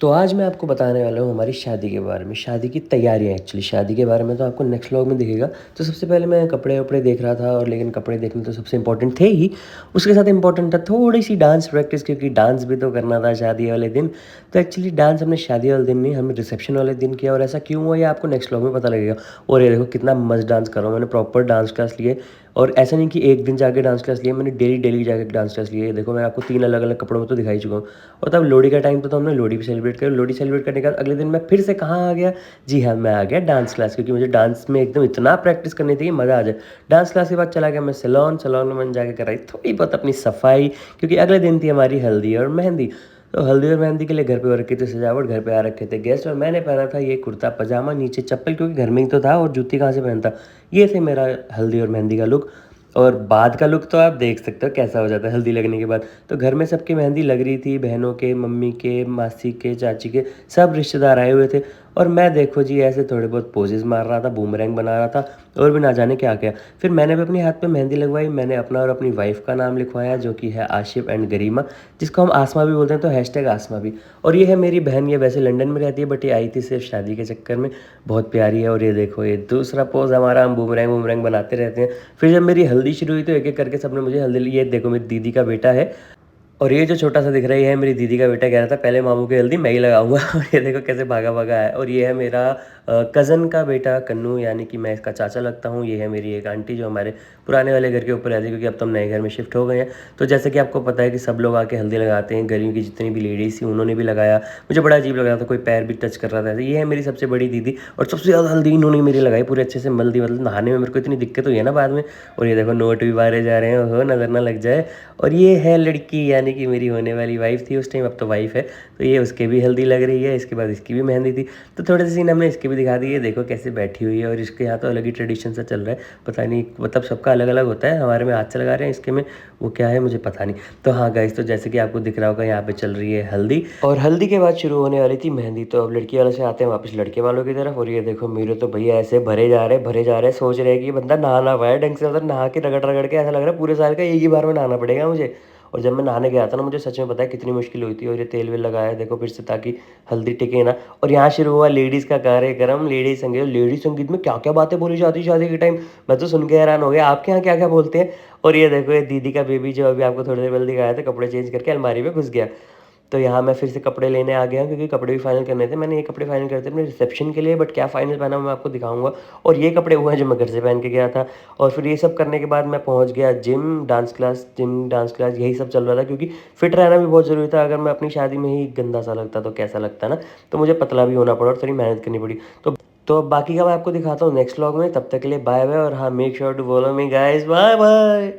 तो आज मैं आपको बताने वाला हूँ हमारी शादी के बारे में, शादी की तैयारियाँ एक्चुअली शादी के बारे में तो आपको नेक्स्ट व्लॉग में दिखेगा। तो सबसे पहले मैं कपड़े-वपड़े देख रहा था और लेकिन कपड़े देखने तो सबसे इम्पोर्टेंट थे ही, उसके साथ इम्पोर्टेंट था थोड़ी-सी डांस प्रैक्टिस क्योंकि डांस भी तो करना था शादी वाले दिन। तो एक्चुअली डांस हमने शादी वाले दिन नहीं, हमने रिसेप्शन वाले दिन किया और ऐसा क्यों हुआ ये आपको नेक्स्ट व्लॉग में पता लगेगा। और ये देखो कितना मस्त डांस कर रहा हूँ, मैंने प्रॉपर डांस क्लास लिए और ऐसा नहीं कि एक दिन जाके डांस क्लास लिया, मैंने डेली जाके डांस क्लास लिए। देखो मैं आपको 3 अलग-अलग कपड़ों में तो दिखा ही चुका हूँ। और तब लोहड़ी का टाइम था तो हमने लोहड़ी भी सेलिब्रेट करी। लोहड़ी सेलिब्रेट करने के बाद अगले दिन मैं फिर से कहाँ आ गया? जी हाँ, मैं आ गया डांस क्लास क्योंकि मुझे डांस में एकदम इतना प्रैक्टिस करनी थी कि मज़ा आ जाए। डांस क्लास के बाद चला गया मैं सैलून, सैलून में मैंने जाके कराई थोड़ी बहुत अपनी सफाई क्योंकि अगले दिन थी हमारी हल्दी और मेहंदी। तो हल्दी और मेहंदी के लिए घर पे हो रखी थी सजावट, घर पे आ रखे थे गेस्ट और मैंने पहना था ये कुर्ता पजामा, नीचे चप्पल क्योंकि घर में ही तो था और जूती कहाँ से पहनता। ये थे मेरा हल्दी और मेहंदी का लुक। और बाद का लुक तो आप देख सकते हो कैसा हो जाता है हल्दी लगने के बाद। तो घर में सबकी मेहंदी लग रही थी, बहनों के, मम्मी के, मासी के, चाची के, सब रिश्तेदार आए हुए थे और मैं देखो जी ऐसे थोड़े बहुत पोजेज़ मार रहा था, बूमरैंग बना रहा था और भी ना जाने क्या-क्या। फिर मैंने भी अपने हाथ पे मेहंदी लगवाई, मैंने अपना और अपनी वाइफ़ का नाम लिखवाया जो कि है आशिफ़ एंड गरिमा, जिसको हम आसमा भी बोलते हैं तो हैशटैग आसमा भी। और ये है मेरी बहन, ये वैसे लंदन में रहती है बट ये आई थी सिर्फ़ शादी के चक्कर में, बहुत प्यारी है। और ये देखो ये दूसरा पोज़ हमारा, हम बूमरैंग-वूमरैंग बनाते रहते हैं। फिर जब मेरी हल्दी शुरू हुई तो एक-एक करके सबने मुझे हल्दी ली। ये देखो मेरी दीदी का बेटा है और ये जो छोटा-सा दिख रहा है, ये है मेरी दीदी का बेटा, कह रहा था पहले मामू की हल्दी मैं ही लगाऊँगा और ये देखो कैसे भागा-भागा आया। और ये है मेरा कज़न का बेटा कन्नू, यानी कि मैं इसका चाचा लगता हूँ। ये है मेरी एक आंटी जो हमारे पुराने वाले घर के ऊपर रहती है क्योंकि अब तो हम नए घर में शिफ्ट हो गए हैं। तो जैसे कि आपको पता है कि सब लोग आके हल्दी लगाते हैं, गली की जितनी भी लेडीज़ थी उन्होंने भी लगाया। मुझे बड़ा अजीब लग रहा था, कोई पैर भी टच कर रहा था। ये है मेरी सबसे बड़ी दीदी और सबसे ज़्यादा हल्दी इन्होंने मेरी लगाई, पूरे अच्छे से मल दी, मतलब नहाने में मेरे को इतनी दिक्कत हुई है ना बाद में। और ये देखो नोट भी मारे जा रहे हैं, ओहो! नज़र ना लग जाए। और ये है लड़की, यानी कि मेरी होने वाली वाइफ़ थी उस टाइम, अब तो वाइफ़ है। तो ये उसके भी हल्दी लग रही है, इसके बाद इसकी भी मेहंदी थी। तो थोड़े से सीन हमने इसके भी दिखा दिए, देखो कैसे बैठी हुई है और इसके यहाँ तो अलग ही ट्रेडिशन सा चल रहा है। पता नहीं, मतलब सबका अलग-अलग होता है, हमारे में हाथ से लगा रहे हैं, इसके में वो क्या है मुझे पता नहीं। तो हाँ गाइज़, तो जैसे कि आपको दिख रहा होगा यहाँ पे चल रही है हल्दी और हल्दी के बाद शुरू होने वाली थी मेहंदी। तो अब लड़की वाले से आते हैं वापस लड़के वालों की तरफ और ये देखो मेरे तो भैया ऐसे भरे जा रहे हैं, सोच रहे हैं कि ये बंदा नहा ना पाए ढंग से, मतलब नहा के रगड़-रगड़ के ऐसा लग रहा है पूरे साल का एक ही बार में नहाना पड़ेगा मुझे। और जब मैं नहाने गया था ना, मुझे सच में पता है कितनी मुश्किल हुई थी। और ये तेल-वेल लगाया देखो फिर से ताकि हल्दी टिके ना। और यहाँ शुरू हुआ लेडीज़ का कार्यक्रम, लेडीज़ संगीत में क्या-क्या बातें बोली जाती है शादी के टाइम, मैं तो सुन के हैरान हो गया। आपके यहाँ क्या-क्या बोलते हैं? और ये देखो ये दीदी का बेबी जो अभी आपको थोड़ी देर पहले दिखाया था, कपड़े चेंज करके अलमारी में घुस गया। तो यहाँ मैं फिर से कपड़े लेने आ गया हूँ क्योंकि कपड़े भी फाइनल करने थे। मैंने ये कपड़े फाइनल करे थे अपने रिसेप्शन के लिए, बट क्या फाइनल पहना मैं आपको दिखाऊँगा। और ये कपड़े वो हैं जो मैं घर से पहन के गया था। और फिर ये सब करने के बाद मैं पहुँच गया जिम, डांस क्लास यही सब चल रहा था क्योंकि फिट रहना भी बहुत ज़रूरी था। अगर मैं अपनी शादी में ही गंदा-सा लगता तो कैसा लगता ना? तो मुझे पतला भी होना पड़ा और थोड़ी मेहनत करनी पड़ी। तो अब बाकी का मैं आपको दिखाता हूँ नेक्स्ट व्लॉग में। तब तक के लिए बाय-बाय और हाँ, make sure to follow me guys, bye-bye.